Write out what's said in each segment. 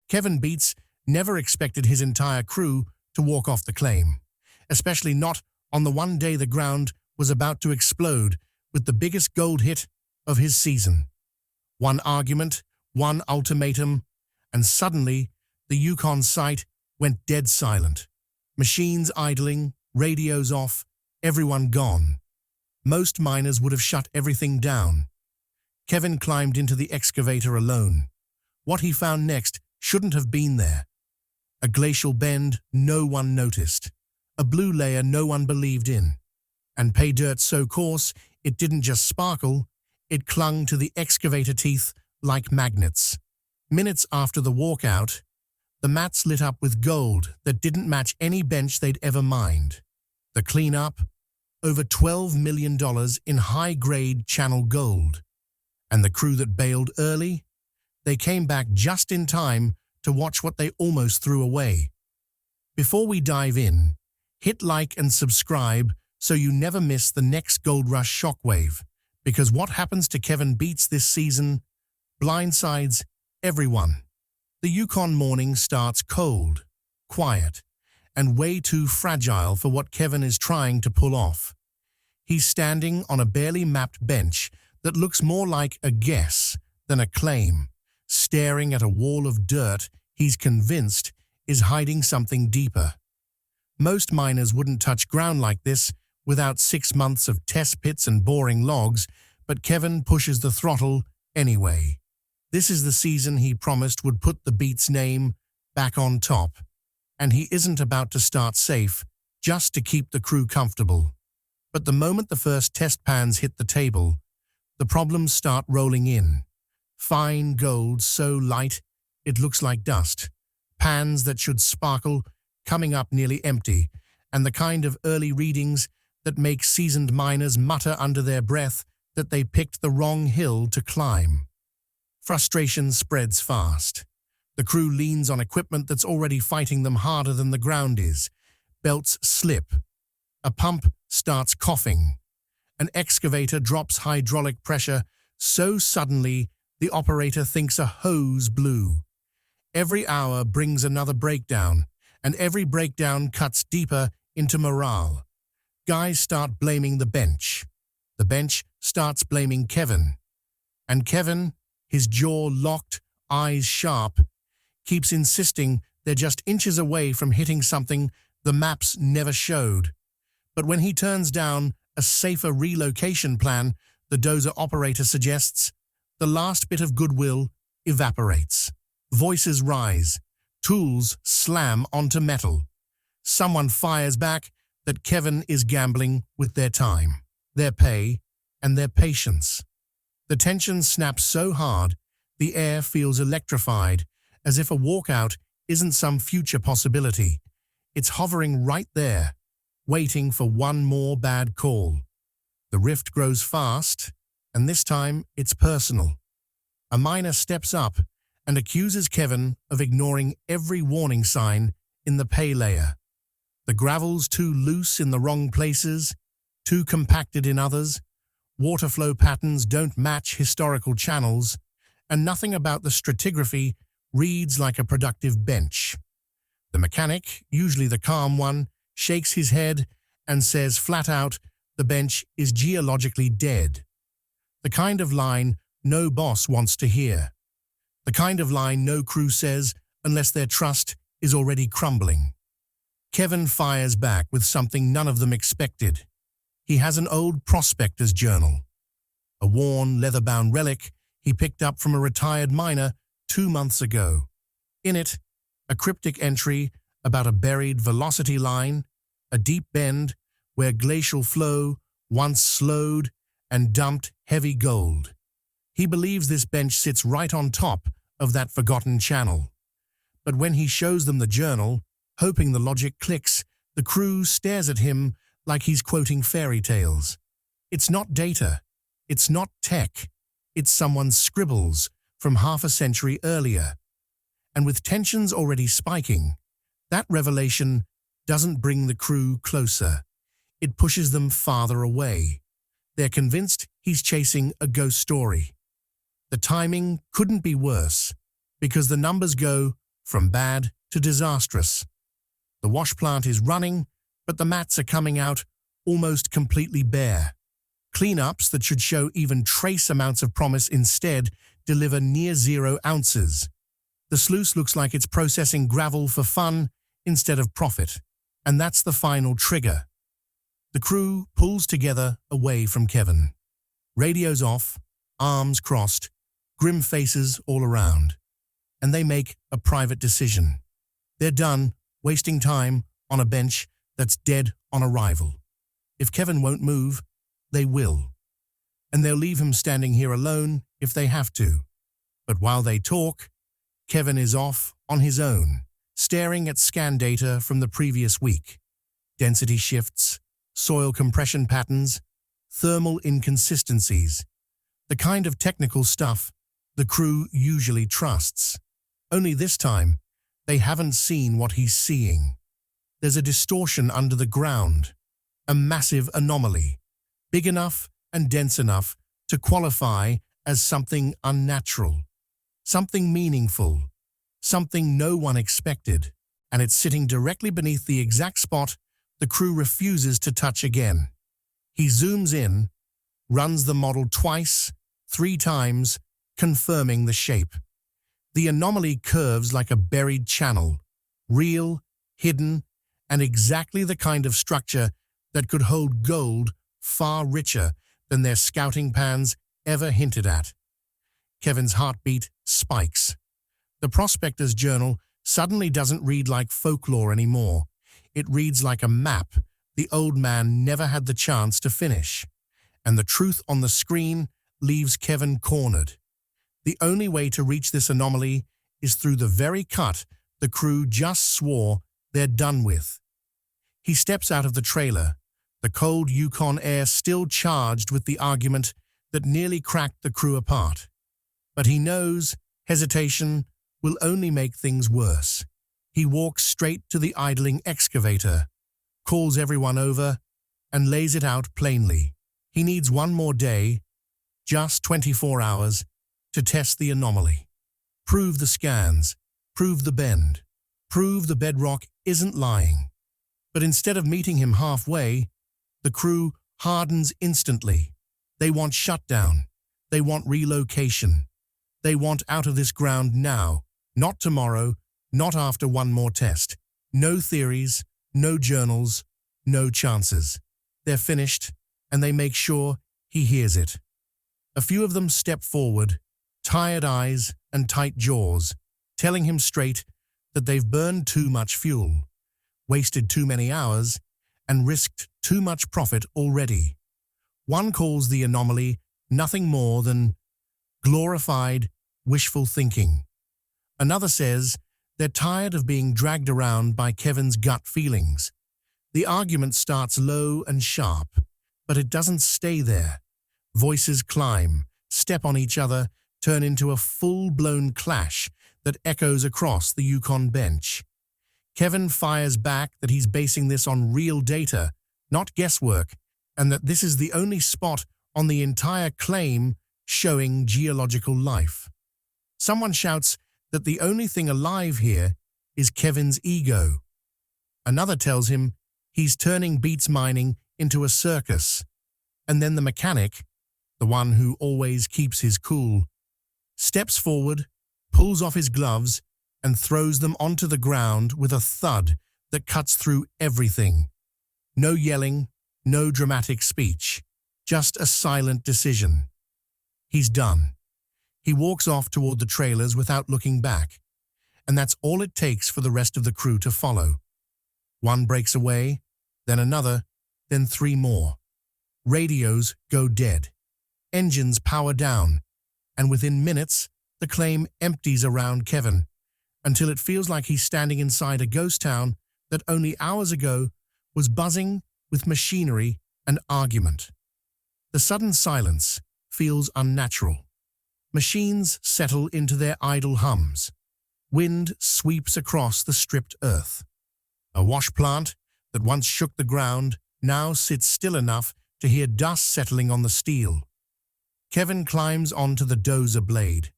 Kevin Beets never expected his entire crew to walk off the claim, especially not on the one day the ground was about to explode with the biggest gold hit of his season. One argument, one ultimatum, and suddenly the Yukon site went dead silent. Machines idling, radios off, everyone gone. Most miners would have shut everything down. Kevin climbed into the excavator alone. What he found next shouldn't have been there. A glacial bend no one noticed. A blue layer no one believed in. And paydirt so coarse it didn't just sparkle, it clung to the excavator teeth like magnets. Minutes after the walkout, the mats lit up with gold that didn't match any bench they'd ever mined. The cleanup, over $12 million in high-grade channel gold. And the crew that bailed early, they came back just in time to watch what they almost threw away. Before we dive in, hit like and subscribe so you never miss the next Gold Rush shockwave, because what happens to Kevin Beets this season blindsides everyone. The Yukon morning starts cold, quiet, and way too fragile for what Kevin is trying to pull off. He's standing on a barely mapped bench that looks more like a guess than a claim, staring at a wall of dirt he's convinced is hiding something deeper. Most miners wouldn't touch ground like this without 6 months of test pits and boring logs, but Kevin pushes the throttle anyway. This is the season he promised would put the Beets name back on top, and he isn't about to start safe just to keep the crew comfortable. But the moment the first test pans hit the table, the problems start rolling in. Fine gold so light it looks like dust, pans that should sparkle coming up nearly empty, and the kind of early readings that make seasoned miners mutter under their breath that they picked the wrong hill to climb. Frustration spreads fast. The crew leans on equipment that's already fighting them harder than the ground is. Belts slip. A pump starts coughing. An excavator drops hydraulic pressure so suddenly the operator thinks a hose blew. Every hour brings another breakdown, and every breakdown cuts deeper into morale. Guys start blaming the bench. The bench starts blaming Kevin. And Kevin, his jaw locked, eyes sharp, keeps insisting they're just inches away from hitting something the maps never showed. But when he turns down a safer relocation plan, the dozer operator suggests, the last bit of goodwill evaporates. Voices rise. Tools slam onto metal. Someone fires back that Kevin is gambling with their time, their pay, and their patience. The tension snaps so hard, the air feels electrified, as if a walkout isn't some future possibility. It's hovering right there, waiting for one more bad call. The rift grows fast, and this time it's personal. A miner steps up and accuses Kevin of ignoring every warning sign in the pay layer. The gravel's too loose in the wrong places, too compacted in others, water flow patterns don't match historical channels, and nothing about the stratigraphy reads like a productive bench. The mechanic, usually the calm one, shakes his head and says flat out, the bench is geologically dead. The kind of line no boss wants to hear. The kind of line no crew says unless their trust is already crumbling. Kevin fires back with something none of them expected. He has an old prospector's journal, a worn, leather-bound relic he picked up from a retired miner 2 months ago. In it, a cryptic entry about a buried velocity line, a deep bend where glacial flow once slowed and dumped heavy gold. He believes this bench sits right on top of that forgotten channel. But when he shows them the journal, hoping the logic clicks, the crew stares at him like he's quoting fairy tales. It's not data. It's not tech. It's someone's scribbles from half a century earlier. And with tensions already spiking, that revelation doesn't bring the crew closer. It pushes them farther away. They're convinced he's chasing a ghost story. The timing couldn't be worse, because the numbers go from bad to disastrous. The wash plant is running, but the mats are coming out almost completely bare. Cleanups that should show even trace amounts of promise instead deliver near 0 ounces. The sluice looks like it's processing gravel for fun instead of profit, and that's the final trigger. The crew pulls together away from Kevin. Radios off, arms crossed, grim faces all around. And they make a private decision. They're done wasting time on a bench that's dead on arrival. If Kevin won't move, they will. And they'll leave him standing here alone if they have to. But while they talk, Kevin is off on his own, staring at scan data from the previous week. Density shifts, soil compression patterns, thermal inconsistencies. The kind of technical stuff the crew usually trusts. Only this time, they haven't seen what he's seeing. There's a distortion under the ground, a massive anomaly, big enough and dense enough to qualify as something unnatural, something meaningful, something no one expected, and it's sitting directly beneath the exact spot the crew refuses to touch again. He zooms in, runs the model twice, 3 times, confirming the shape. The anomaly curves like a buried channel, real, hidden, and exactly the kind of structure that could hold gold far richer than their scouting pans ever hinted at. Kevin's heartbeat spikes. The prospector's journal suddenly doesn't read like folklore anymore. It reads like a map the old man never had the chance to finish. And the truth on the screen leaves Kevin cornered. The only way to reach this anomaly is through the very cut the crew just swore they're done with. He steps out of the trailer, the cold Yukon air still charged with the argument that nearly cracked the crew apart. But he knows hesitation will only make things worse. He walks straight to the idling excavator, calls everyone over, and lays it out plainly. He needs one more day, just 24 hours, to test the anomaly. Prove the scans, prove the bend, prove the bedrock isn't lying. But instead of meeting him halfway, the crew hardens instantly. They want shutdown. They want relocation. They want out of this ground now, not tomorrow, not after one more test. No theories, no journals, no chances. They're finished, and they make sure he hears it. A few of them step forward, tired eyes and tight jaws, telling him straight that they've burned too much fuel, wasted too many hours, and risked too much profit already. One calls the anomaly nothing more than glorified wishful thinking. Another says they're tired of being dragged around by Kevin's gut feelings. The argument starts low and sharp, but it doesn't stay there. Voices climb, step on each other, turn into a full-blown clash that echoes across the Yukon bench. Kevin fires back that he's basing this on real data, not guesswork, and that this is the only spot on the entire claim showing geological life. Someone shouts that the only thing alive here is Kevin's ego. Another tells him he's turning Beets mining into a circus. And then the mechanic, the one who always keeps his cool, steps forward, pulls off his gloves, and throws them onto the ground with a thud that cuts through everything. No yelling, no dramatic speech, just a silent decision. He's done. He walks off toward the trailers without looking back, and that's all it takes for the rest of the crew to follow. One breaks away, then another, then 3 more. Radios go dead. Engines power down, and within minutes, the claim empties around Kevin, until it feels like he's standing inside a ghost town that only hours ago was buzzing with machinery and argument. The sudden silence feels unnatural. Machines settle into their idle hums. Wind sweeps across the stripped earth. A wash plant that once shook the ground now sits still enough to hear dust settling on the steel. Kevin climbs onto the dozer blade,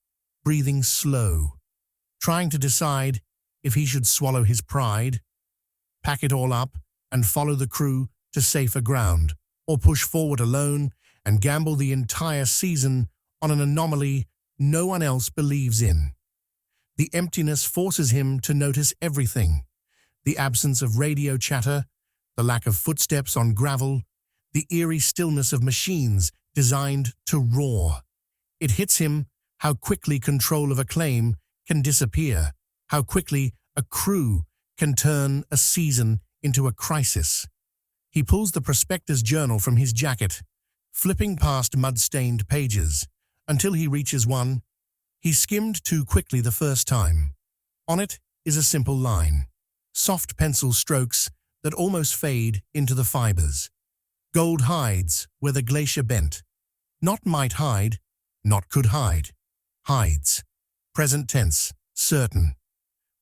breathing slow, trying to decide if he should swallow his pride, pack it all up, and follow the crew to safer ground, or push forward alone and gamble the entire season on an anomaly no one else believes in. The emptiness forces him to notice everything: the absence of radio chatter, the lack of footsteps on gravel, the eerie stillness of machines designed to roar. It hits him how quickly control of a claim can disappear, how quickly a crew can turn a season into a crisis. He pulls the prospector's journal from his jacket, flipping past mud-stained pages, until he reaches one he skimmed too quickly the first time. On it is a simple line, soft pencil strokes that almost fade into the fibers. Gold hides where the glacier bent. Not might hide, not could hide. Hides. Present tense, certain.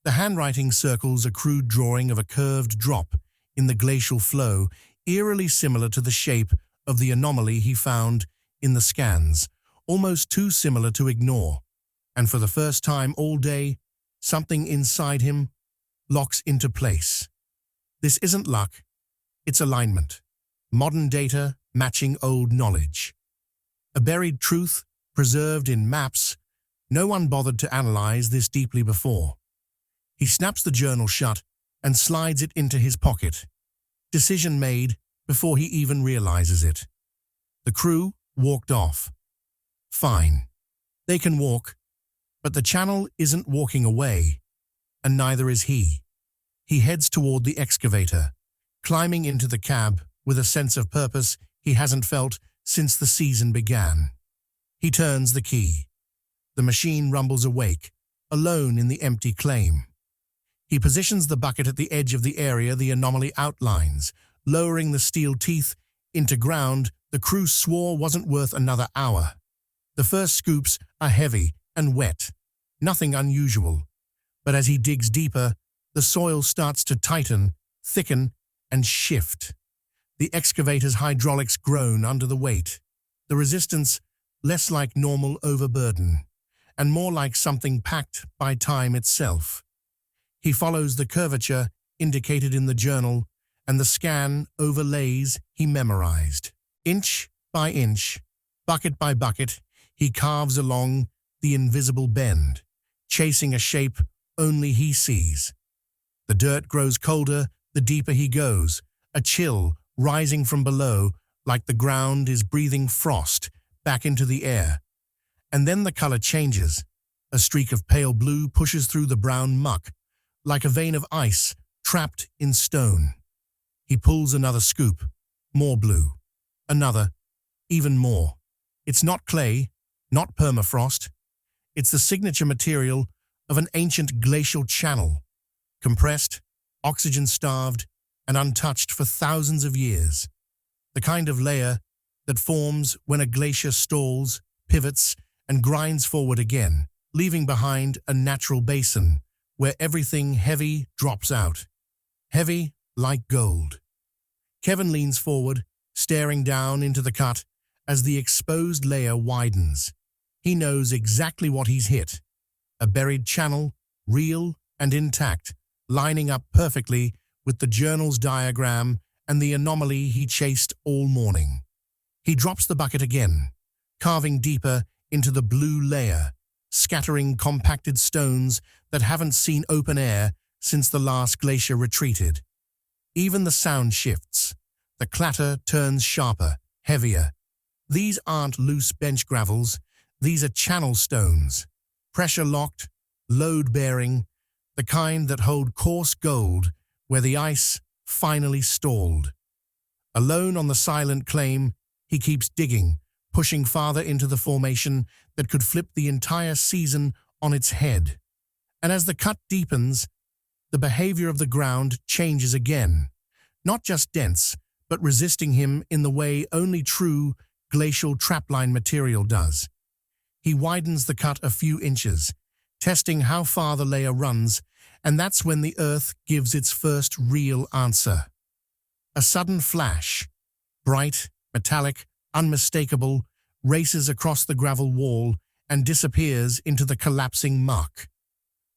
The handwriting circles a crude drawing of a curved drop in the glacial flow, eerily similar to the shape of the anomaly he found in the scans, almost too similar to ignore. And for the first time all day, something inside him locks into place. This isn't luck, it's alignment. Modern data matching old knowledge. A buried truth preserved in maps no one bothered to analyze this deeply before. He snaps the journal shut and slides it into his pocket. Decision made before he even realizes it. The crew walked off. Fine. They can walk, but the channel isn't walking away, and neither is he. He heads toward the excavator, climbing into the cab with a sense of purpose he hasn't felt since the season began. He turns the key. The machine rumbles awake, alone in the empty claim. He positions the bucket at the edge of the area the anomaly outlines, lowering the steel teeth into ground the crew swore wasn't worth another hour. The first scoops are heavy and wet, nothing unusual. But as he digs deeper, the soil starts to tighten, thicken, and shift. The excavator's hydraulics groan under the weight, the resistance less like normal overburden, and more like something packed by time itself. He follows the curvature indicated in the journal, and the scan overlays he memorized. Inch by inch, bucket by bucket, he carves along the invisible bend, chasing a shape only he sees. The dirt grows colder the deeper he goes, a chill rising from below like the ground is breathing frost back into the air. And then the color changes. A streak of pale blue pushes through the brown muck, like a vein of ice trapped in stone. He pulls another scoop, more blue. Another, even more. It's not clay, not permafrost. It's the signature material of an ancient glacial channel, compressed, oxygen-starved, and untouched for thousands of years. The kind of layer that forms when a glacier stalls, pivots, and grinds forward again, leaving behind a natural basin where everything heavy drops out. Heavy like gold. Kevin leans forward, staring down into the cut as the exposed layer widens. He knows exactly what he's hit. A buried channel, real and intact, lining up perfectly with the journal's diagram and the anomaly he chased all morning. He drops the bucket again, carving deeper into the blue layer, scattering compacted stones that haven't seen open air since the last glacier retreated. Even the sound shifts. The clatter turns sharper, heavier. These aren't loose bench gravels, these are channel stones. Pressure-locked, load-bearing, the kind that hold coarse gold where the ice finally stalled. Alone on the silent claim, he keeps digging, pushing farther into the formation that could flip the entire season on its head. And as the cut deepens, the behavior of the ground changes again, not just dense, but resisting him in the way only true glacial trapline material does. He widens the cut a few inches, testing how far the layer runs, and that's when the earth gives its first real answer. A sudden flash, bright, metallic, unmistakable, races across the gravel wall and disappears into the collapsing muck.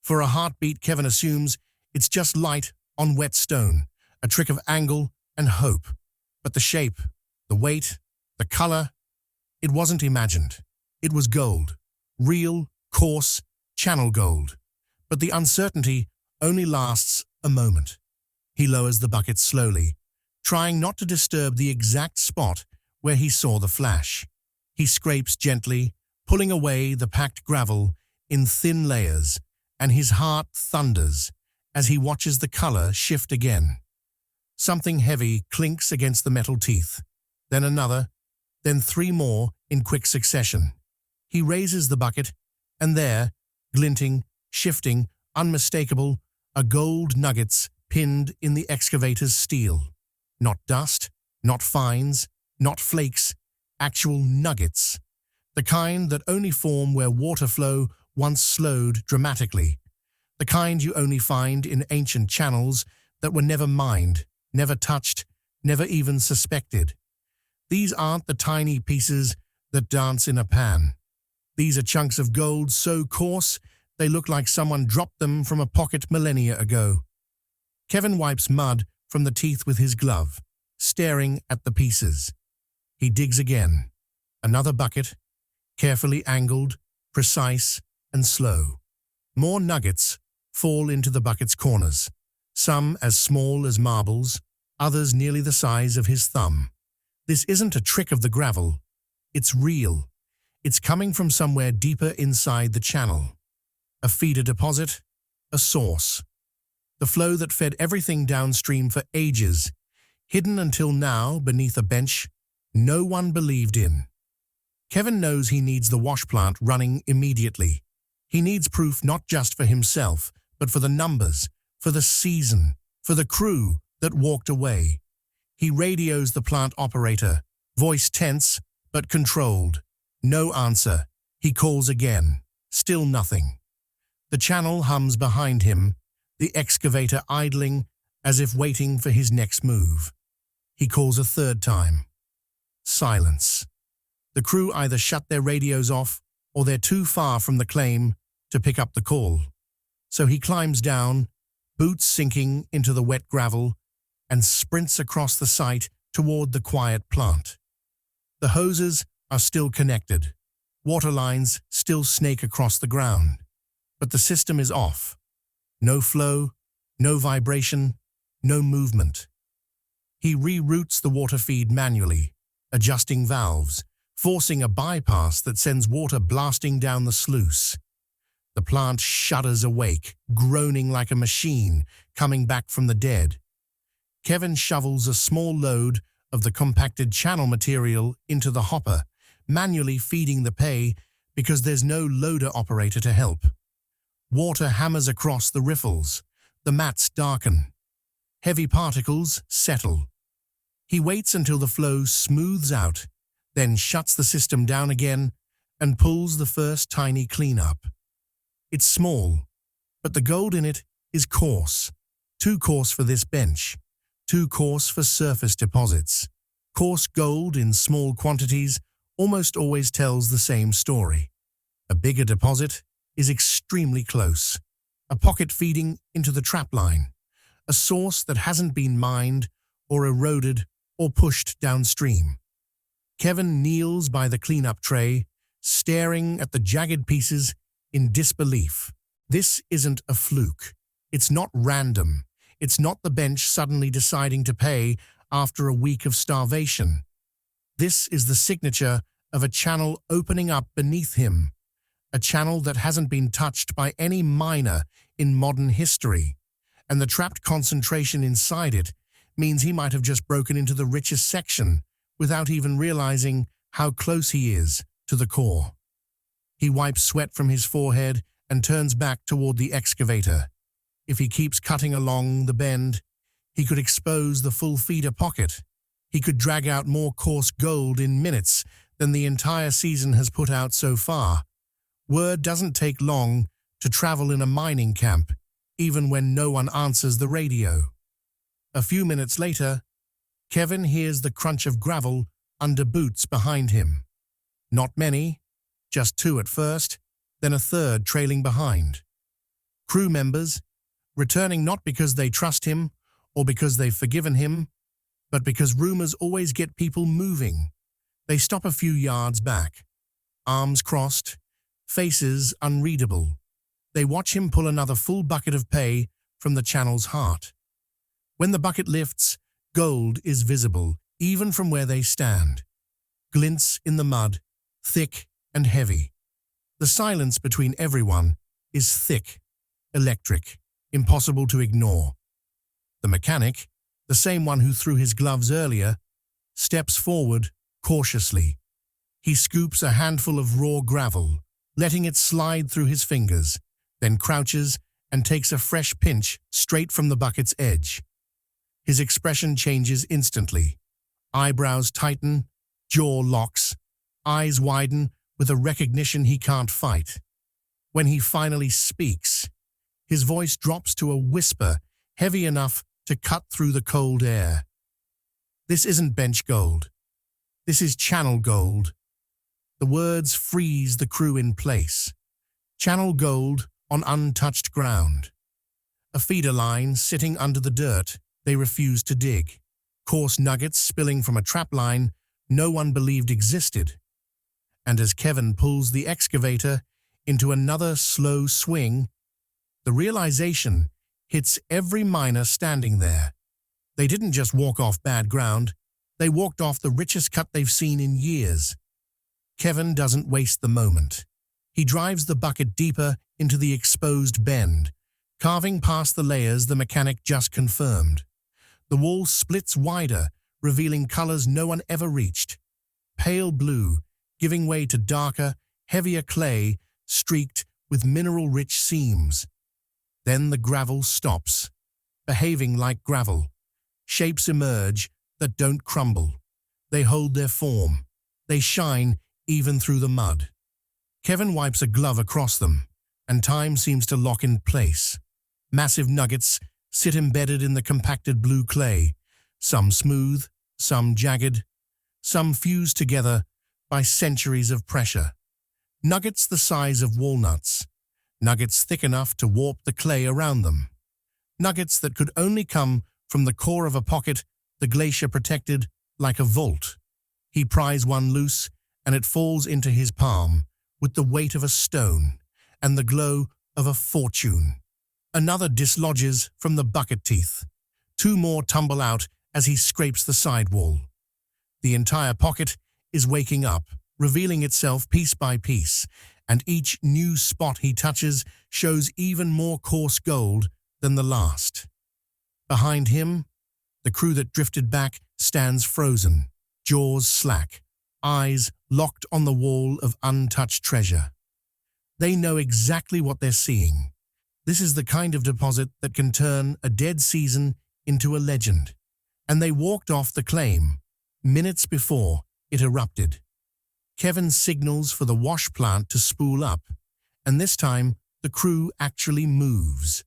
For a heartbeat, Kevin assumes it's just light on wet stone, a trick of angle and hope. But the shape, the weight, the color, it wasn't imagined. It was gold. Real, coarse, channel gold. But the uncertainty only lasts a moment. He lowers the bucket slowly, trying not to disturb the exact spot where he saw the flash. He scrapes gently, pulling away the packed gravel in thin layers, and his heart thunders as he watches the color shift again. Something heavy clinks against the metal teeth, then another, then three more in quick succession. He raises the bucket, and there, glinting, shifting, unmistakable, are gold nuggets pinned in the excavator's steel. Not dust, not fines, not flakes, actual nuggets. The kind that only form where water flow once slowed dramatically. The kind you only find in ancient channels that were never mined, never touched, never even suspected. These aren't the tiny pieces that dance in a pan. These are chunks of gold so coarse they look like someone dropped them from a pocket millennia ago. Kevin wipes mud from the teeth with his glove, staring at the pieces. He digs again. Another bucket, carefully angled, precise, and slow. More nuggets fall into the bucket's corners, some as small as marbles, others nearly the size of his thumb. This isn't a trick of the gravel. It's real. It's coming from somewhere deeper inside the channel. A feeder deposit, a source. The flow that fed everything downstream for ages, hidden until now beneath a bench no one believed in. Kevin knows he needs the wash plant running immediately. He needs proof not just for himself, but for the numbers, for the season, for the crew that walked away. He radios the plant operator, voice tense but controlled. No answer. He calls again. Still nothing. The channel hums behind him, the excavator idling as if waiting for his next move. He calls a third time. Silence. The crew either shut their radios off or they're too far from the claim to pick up the call. So he climbs down, boots sinking into the wet gravel, and sprints across the site toward the quiet plant. The hoses are still connected. Water lines still snake across the ground. But the system is off. No flow, no vibration, no movement. He reroutes the water feed manually, adjusting valves, forcing a bypass that sends water blasting down the sluice. The plant shudders awake, groaning like a machine coming back from the dead. Kevin shovels a small load of the compacted channel material into the hopper, manually feeding the pay because there's no loader operator to help. Water hammers across the riffles. The mats darken. Heavy particles settle. He waits until the flow smooths out, then shuts the system down again and pulls the first tiny cleanup. It's small, but the gold in it is coarse. Too coarse for this bench. Too coarse for surface deposits. Coarse gold in small quantities almost always tells the same story. A bigger deposit is extremely close. A pocket feeding into the trapline. A source that hasn't been mined or eroded or pushed downstream. Kevin kneels by the cleanup tray, staring at the jagged pieces in disbelief. This isn't a fluke. It's not random. It's not the bench suddenly deciding to pay after a week of starvation. This is the signature of a channel opening up beneath him. A channel that hasn't been touched by any miner in modern history. And the trapped concentration inside it means he might have just broken into the richest section without even realizing how close he is to the core. He wipes sweat from his forehead and turns back toward the excavator. If he keeps cutting along the bend, he could expose the full feeder pocket. He could drag out more coarse gold in minutes than the entire season has put out so far. Word doesn't take long to travel in a mining camp, even when no one answers the radio. A few minutes later, Kevin hears the crunch of gravel under boots behind him. Not many, just two at first, then a third trailing behind. Crew members, returning not because they trust him or because they've forgiven him, but because rumors always get people moving. They stop a few yards back, arms crossed, faces unreadable. They watch him pull another full bucket of pay from the channel's heart. When the bucket lifts, gold is visible, even from where they stand. Glints in the mud, thick and heavy. The silence between everyone is thick, electric, impossible to ignore. The mechanic, the same one who threw his gloves earlier, steps forward cautiously. He scoops a handful of raw gravel, letting it slide through his fingers, then crouches and takes a fresh pinch straight from the bucket's edge. His expression changes instantly. Eyebrows tighten, jaw locks, eyes widen with a recognition he can't fight. When he finally speaks, his voice drops to a whisper heavy enough to cut through the cold air. This isn't bench gold. This is channel gold. The words freeze the crew in place. Channel gold on untouched ground. A feeder line sitting under the dirt they refuse to dig. Coarse nuggets spilling from a trap line no one believed existed. And as Kevin pulls the excavator into another slow swing, the realization hits every miner standing there. They didn't just walk off bad ground, they walked off the richest cut they've seen in years. Kevin doesn't waste the moment. He drives the bucket deeper into the exposed bend, carving past the layers the mechanic just confirmed. The wall splits wider, revealing colors no one ever reached. Pale blue, giving way to darker, heavier clay, streaked with mineral-rich seams. Then the gravel stops, behaving like gravel. Shapes emerge that don't crumble. They hold their form. They shine even through the mud. Kevin wipes a glove across them, and time seems to lock in place. Massive nuggets sit embedded in the compacted blue clay, some smooth, some jagged, some fused together by centuries of pressure. Nuggets the size of walnuts, nuggets thick enough to warp the clay around them. Nuggets that could only come from the core of a pocket the glacier protected like a vault. He pries one loose, and it falls into his palm with the weight of a stone and the glow of a fortune. Another dislodges from the bucket teeth. Two more tumble out as he scrapes the sidewall. The entire pocket is waking up, revealing itself piece by piece, and each new spot he touches shows even more coarse gold than the last. Behind him, the crew that drifted back stands frozen, jaws slack, eyes locked on the wall of untouched treasure. They know exactly what they're seeing. This is the kind of deposit that can turn a dead season into a legend. And they walked off the claim, minutes before it erupted. Kevin signals for the wash plant to spool up, and this time the crew actually moves.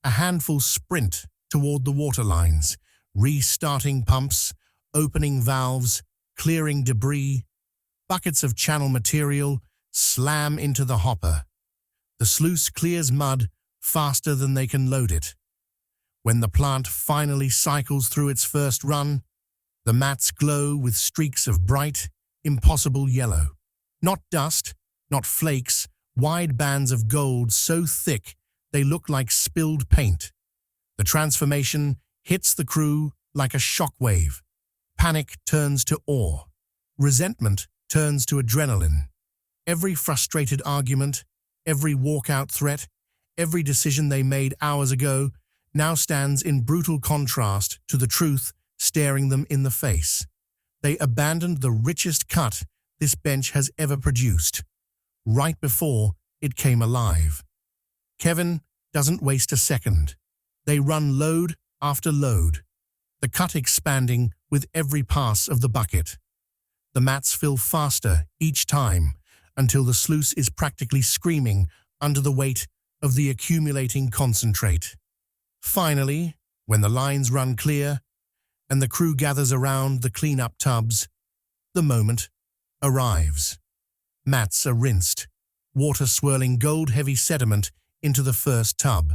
A handful sprint toward the water lines, restarting pumps, opening valves, clearing debris. Buckets of channel material slam into the hopper. The sluice clears mud faster than they can load it. When the plant finally cycles through its first run, the mats glow with streaks of bright, impossible yellow. Not dust, not flakes, wide bands of gold so thick they look like spilled paint. The transformation hits the crew like a shockwave. Panic turns to awe. Resentment turns to adrenaline. Every frustrated argument, every walkout threat, every decision they made hours ago now stands in brutal contrast to the truth staring them in the face. They abandoned the richest cut this bench has ever produced, right before it came alive. Kevin doesn't waste a second. They run load after load, the cut expanding with every pass of the bucket. The mats fill faster each time until the sluice is practically screaming under the weight of the accumulating concentrate. Finally, when the lines run clear and the crew gathers around the clean-up tubs, the moment arrives. Mats are rinsed, water swirling gold-heavy sediment into the first tub.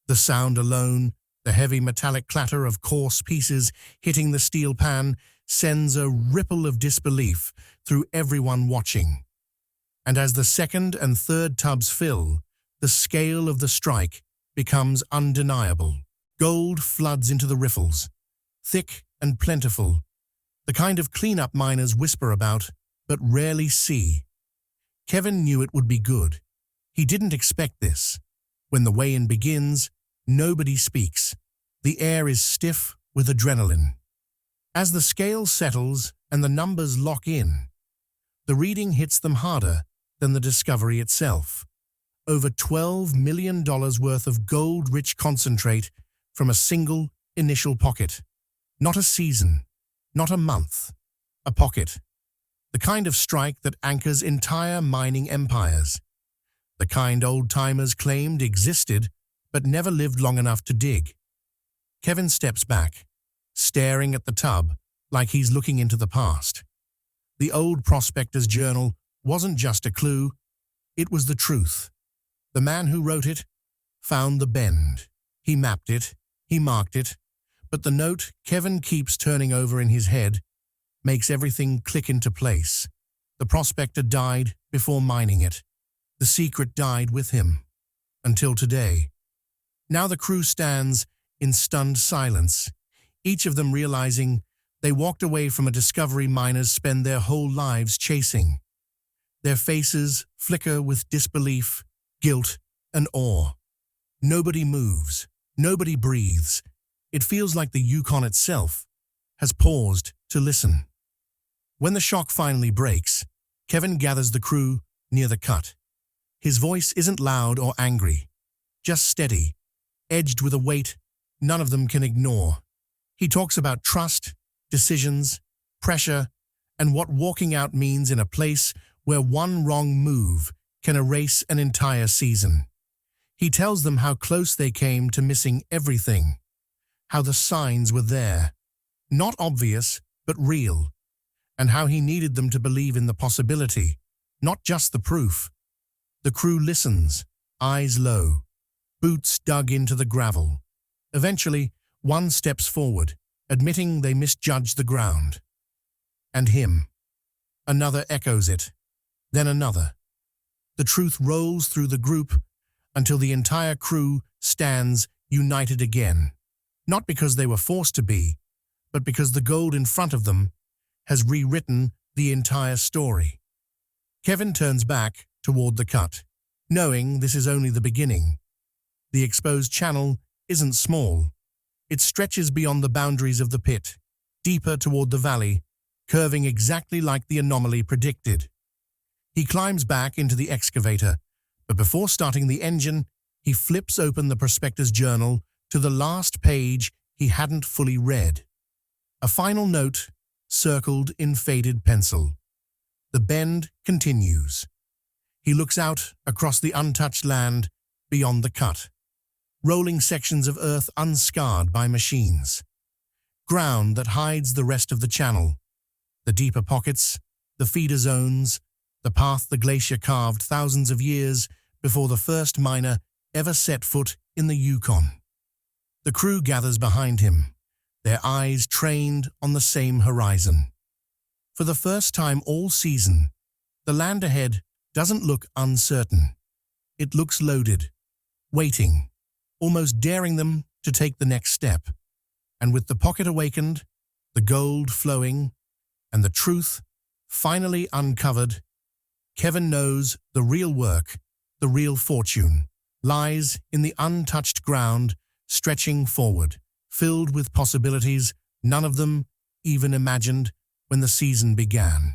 The sound alone, the heavy metallic clatter of coarse pieces hitting the steel pan, sends a ripple of disbelief through everyone watching. And as the second and third tubs fill, the scale of the strike becomes undeniable. Gold floods into the riffles, thick and plentiful, the kind of cleanup miners whisper about, but rarely see. Kevin knew it would be good. He didn't expect this. When the weigh-in begins, nobody speaks. The air is stiff with adrenaline. As the scale settles and the numbers lock in, the reading hits them harder than the discovery itself. Over $12 million worth of gold-rich concentrate from a single initial pocket. Not a season, not a month, a pocket. The kind of strike that anchors entire mining empires. The kind old-timers claimed existed but never lived long enough to dig. Kevin steps back, staring at the tub like he's looking into the past. The old prospector's journal wasn't just a clue, it was the truth. The man who wrote it found the bend. He mapped it, he marked it, but the note Kevin keeps turning over in his head makes everything click into place. The prospector died before mining it. The secret died with him. Until today. Now the crew stands in stunned silence, each of them realizing they walked away from a discovery miners spend their whole lives chasing. Their faces flicker with disbelief, guilt, and awe. Nobody moves. Nobody breathes. It feels like the Yukon itself has paused to listen. When the shock finally breaks, Kevin gathers the crew near the cut. His voice isn't loud or angry, just steady, edged with a weight none of them can ignore. He talks about trust, decisions, pressure, and what walking out means in a place where one wrong move can erase an entire season. He tells them how close they came to missing everything, how the signs were there, not obvious, but real, and how he needed them to believe in the possibility, not just the proof. The crew listens, eyes low, boots dug into the gravel. Eventually, one steps forward, admitting they misjudged the ground. And him. Another echoes it, then another. The truth rolls through the group until the entire crew stands united again, not because they were forced to be, but because the gold in front of them has rewritten the entire story. Kevin turns back toward the cut, knowing this is only the beginning. The exposed channel isn't small. It stretches beyond the boundaries of the pit, deeper toward the valley, curving exactly like the anomaly predicted. He climbs back into the excavator, but before starting the engine, he flips open the prospector's journal to the last page he hadn't fully read. A final note circled in faded pencil. The bend continues. He looks out across the untouched land beyond the cut, rolling sections of earth unscarred by machines. Ground that hides the rest of the channel, the deeper pockets, the feeder zones, the path the glacier carved thousands of years before the first miner ever set foot in the Yukon. The crew gathers behind him, their eyes trained on the same horizon. For the first time all season, the land ahead doesn't look uncertain. It looks loaded, waiting, almost daring them to take the next step. And with the pocket awakened, the gold flowing, and the truth finally uncovered, Kevin knows the real work, the real fortune, lies in the untouched ground stretching forward, filled with possibilities none of them even imagined when the season began.